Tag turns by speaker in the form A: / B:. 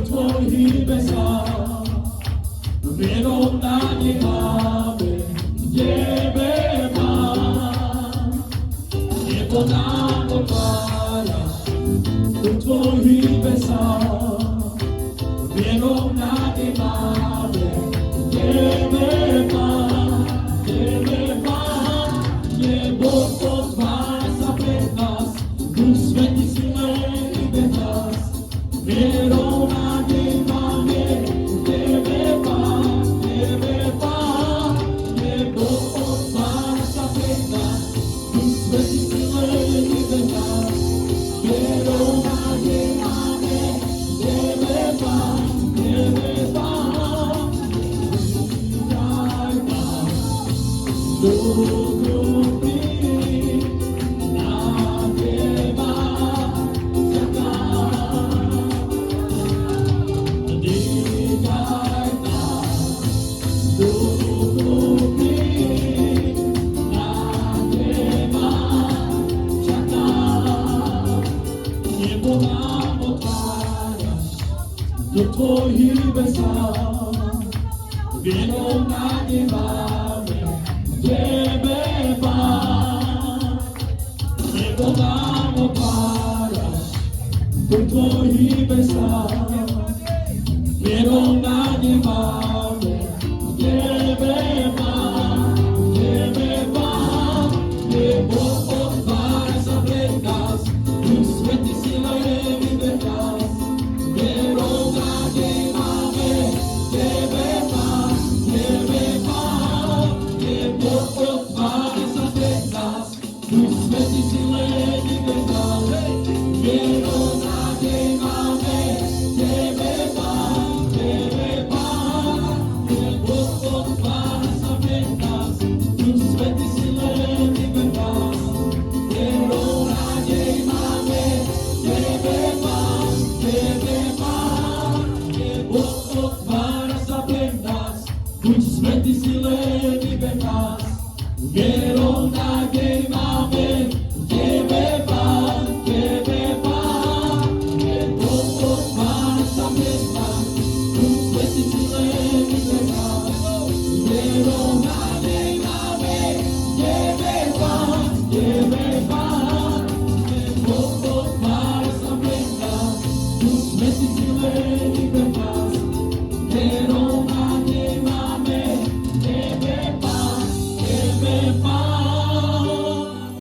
A: Twoich besach, wielą nie mamy, niebie Pan. Niebo nam otwara, do Twoich besach, wielą nie mamy, niebie Pan. Niebie Pan, niebo otwara przed nas, Duch Święty silny idzie nas, wielą nie mamy, niebie Pan, niebie Pan. Niebo otwara przed nas, Duch Święty silny idzie nas, wielą nie mamy, niebie Pan, niebie Pan. Daj nam drugi na nieba czeka. Daj nam drugi na nieba czeka. Niebo nam otwarasz, do Twoich besach, wielą nie mamy, niebie Pan. Niebo nam otwarasz, do Twoich besach, wielą nie mamy, niebie Pan, niebie Pan. Niebo otwara przed nas, Duch Święty silny idzie nas, wielą nie mamy, niebie Pan, niebie Pan. Niebo otwara przed nas, Duch Święty silny idzie nas, wielą nie mamy, niebie Pan, niebie Pan. Niebo otwara przed nas, Duch Święty silny idzie nas, wielą nie mamy, niebie Pan, niebie Pan. Niebo otwara przed nas, Duch Święty silny idzie nas, wielą nie mamy, niebie Pan, niebie Pan. Niebo otwara przed nas, Duch Święty silny idzie nas, wielą nie mamy, niebie Pan, niebie Pan. Niebo otwara przed nas, Duch Święty silny idzie nas, wielą